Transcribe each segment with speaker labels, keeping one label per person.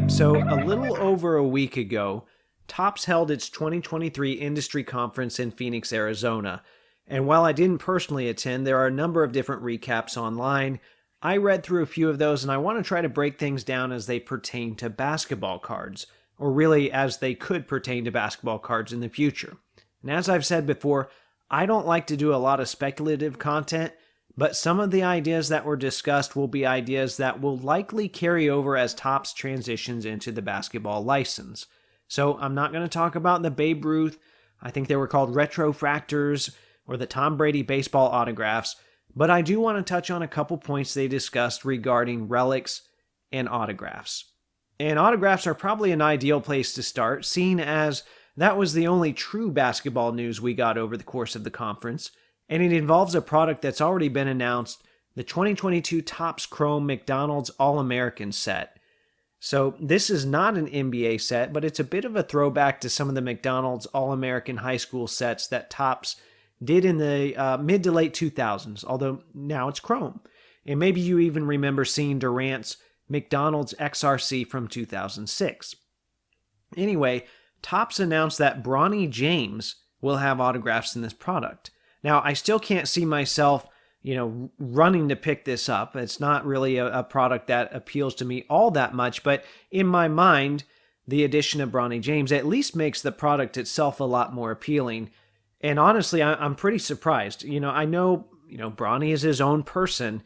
Speaker 1: So, a little over a week ago, Topps held its 2023 industry conference in Phoenix, Arizona. And while I didn't personally attend, there are a number of different recaps online. I read through a few of those, and I want to try to break things down as they pertain to basketball cards, or really as they could pertain to basketball cards in the future. And as I've said before, I don't like to do a lot of speculative content, but some of the ideas that were discussed will be ideas that will likely carry over as Topps transitions into the basketball license. So I'm not going to talk about the Babe Ruth, I think they were called retrofractors, or the Tom Brady baseball autographs, but I do want to touch on a couple points they discussed regarding relics and autographs. And autographs are probably an ideal place to start, seeing as that was the only true basketball news we got over the course of the conference, and it involves a product that's already been announced, the 2022 Topps Chrome McDonald's All-American set. So this is not an NBA set, but it's a bit of a throwback to some of the McDonald's All-American high school sets that Topps did in the mid to late 2000s, although now it's Chrome. And maybe you even remember seeing Durant's McDonald's XRC from 2006. Anyway, Topps announced that Bronny James will have autographs in this product. Now, I still can't see myself, running to pick this up. It's not really a product that appeals to me all that much, but in my mind, the addition of Bronny James at least makes the product itself a lot more appealing. And honestly, I'm pretty surprised. I know, Bronny is his own person,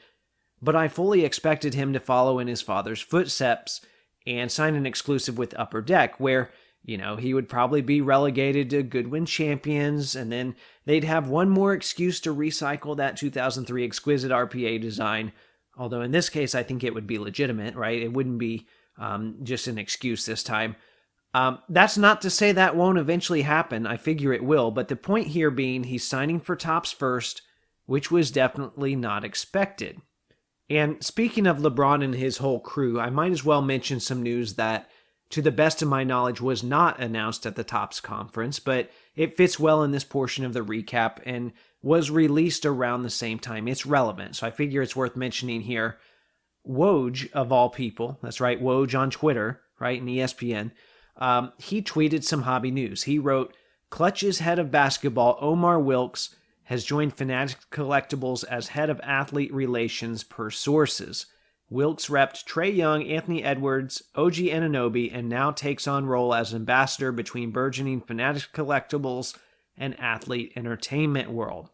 Speaker 1: but I fully expected him to follow in his father's footsteps and sign an exclusive with Upper Deck, where he would probably be relegated to Goodwin Champions, and then they'd have one more excuse to recycle that 2003 Exquisite RPA design. Although in this case, I think it would be legitimate, right? It wouldn't be just an excuse this time. That's not to say that won't eventually happen. I figure it will. But the point here being he's signing for Topps first, which was definitely not expected. And speaking of LeBron and his whole crew, I might as well mention some news that, to the best of my knowledge, was not announced at the Topps conference, but it fits well in this portion of the recap and was released around the same time. It's relevant, so I figure it's worth mentioning here. Woj, of all people, that's right, Woj on Twitter, right, and ESPN, he tweeted some hobby news. He wrote, Clutch's head of basketball, Omar Wilkes, has joined Fanatics Collectibles as head of athlete relations per sources. Wilkes repped Trae Young, Anthony Edwards, OG Anunoby, and now takes on role as ambassador between burgeoning Fanatics Collectibles and athlete entertainment world.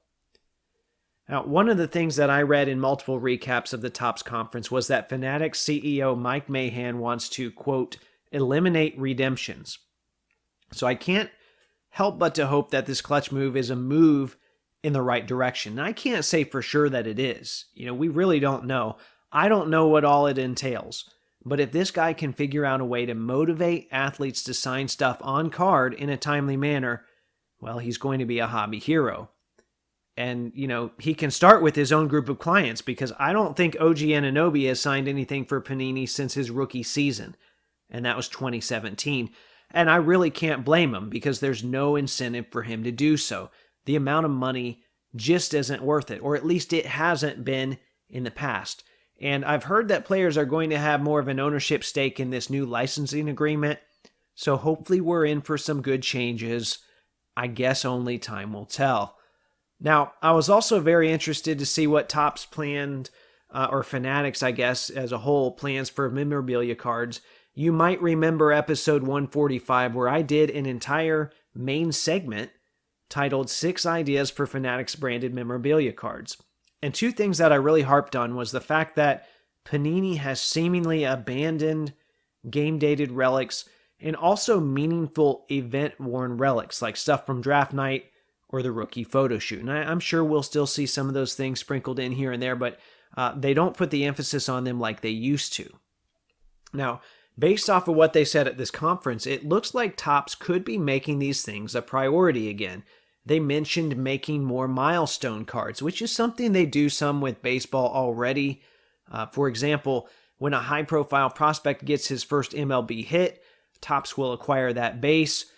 Speaker 1: Now, one of the things that I read in multiple recaps of the Topps conference was that Fanatics CEO Mike Mahan wants to, quote, eliminate redemptions. So I can't help but to hope that this Clutch move is a move in the right direction. And I can't say for sure that it is. We really don't know. I don't know what all it entails, but if this guy can figure out a way to motivate athletes to sign stuff on card in a timely manner, well, he's going to be a hobby hero. And, he can start with his own group of clients, because I don't think OG Anunoby has signed anything for Panini since his rookie season, and that was 2017. And I really can't blame him, because there's no incentive for him to do so. The amount of money just isn't worth it, or at least it hasn't been in the past. And I've heard that players are going to have more of an ownership stake in this new licensing agreement, so hopefully we're in for some good changes. I guess only time will tell. Now, I was also very interested to see what Topps planned, or Fanatics, I guess, as a whole, plans for memorabilia cards. You might remember episode 145, where I did an entire main segment titled 6 Ideas for Fanatics Branded Memorabilia Cards. And two things that I really harped on was the fact that Panini has seemingly abandoned game-dated relics and also meaningful event-worn relics, like stuff from draft night or the rookie photo shoot. And I'm sure we'll still see some of those things sprinkled in here and there, but they don't put the emphasis on them like they used to. Now, based off of what they said at this conference, it looks like Topps could be making these things a priority again. They mentioned making more milestone cards, which is something they do some with baseball already. For example, when a high-profile prospect gets his first MLB hit, Topps will acquire that base.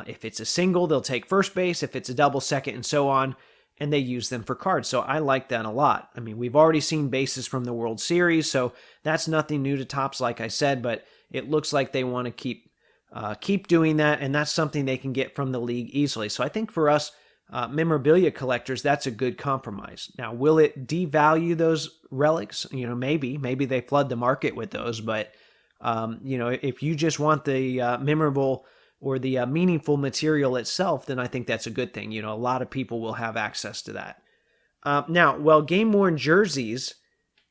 Speaker 1: If it's a single, they'll take first base. If it's a double, second, and so on, and they use them for cards. So I like that a lot. I mean, we've already seen bases from the World Series, so that's nothing new to Topps, like I said, but it looks like they want to keep doing that, and that's something they can get from the league easily. So I think for us memorabilia collectors, that's a good compromise. Now, will it devalue those relics? Maybe they flood the market with those, but if you just want the memorable or the meaningful material itself, then I think that's a good thing. A lot of people will have access to that. Now, game-worn jerseys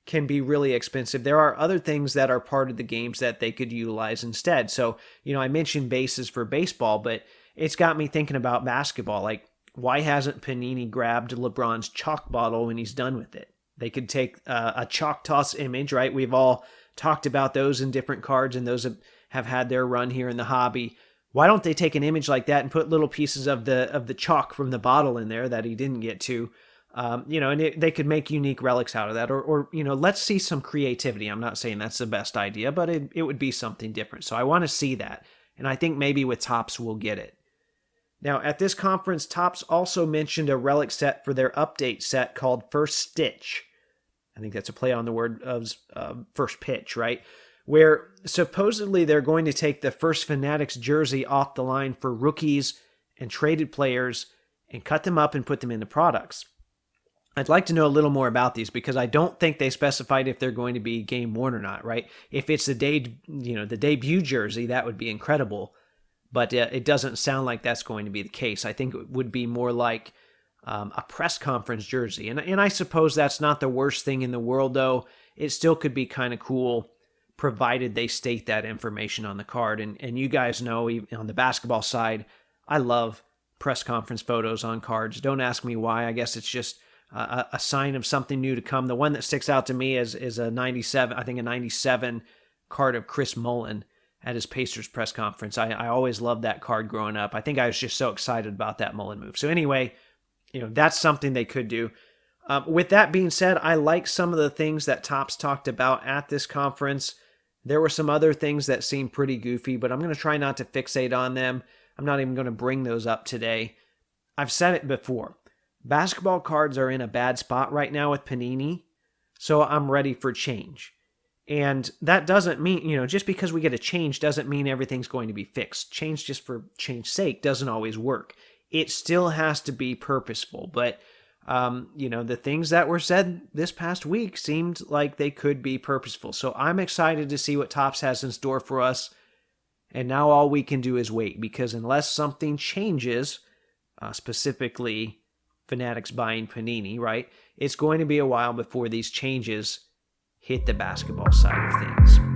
Speaker 1: can be really expensive, there are other things that are part of the games that they could utilize instead. So, I mentioned bases for baseball, but it's got me thinking about basketball. Like, why hasn't Panini grabbed LeBron's chalk bottle when he's done with it? They could take a chalk toss image, right? We've all talked about those in different cards, and those have had their run here in the hobby. Why don't they take an image like that and put little pieces of the chalk from the bottle in there that he didn't get to? And they could make unique relics out of that, or let's see some creativity. I'm not saying that's the best idea, but it would be something different. So I want to see that, and I think maybe with Topps we'll get it. Now, at this conference, Topps also mentioned a relic set for their update set called First Stitch. I think that's a play on the word of first pitch, right? Where supposedly they're going to take the first Fanatics jersey off the line for rookies and traded players and cut them up and put them into products. I'd like to know a little more about these because I don't think they specified if they're going to be game worn or not, right? If it's the debut jersey, that would be incredible, but it doesn't sound like that's going to be the case. I think it would be more like a press conference jersey, and I suppose that's not the worst thing in the world, though. It still could be kind of cool, provided they state that information on the card. And you guys know, even on the basketball side, I love press conference photos on cards. Don't ask me why. I guess it's just a sign of something new to come. The one that sticks out to me is a 97, I think a 97 card of Chris Mullin at his Pacers press conference. I always loved that card growing up. I think I was just so excited about that Mullin move. So anyway, that's something they could do. With that being said, I like some of the things that Topps talked about at this conference. There were some other things that seemed pretty goofy, but I'm going to try not to fixate on them. I'm not even going to bring those up today. I've said it before. Basketball cards are in a bad spot right now with Panini, so I'm ready for change. And that doesn't mean, just because we get a change doesn't mean everything's going to be fixed. Change just for change's sake doesn't always work. It still has to be purposeful, but the things that were said this past week seemed like they could be purposeful. So I'm excited to see what Topps has in store for us. And now all we can do is wait, because unless something changes, specifically Fanatics buying Panini, right? It's going to be a while before these changes hit the basketball side of things.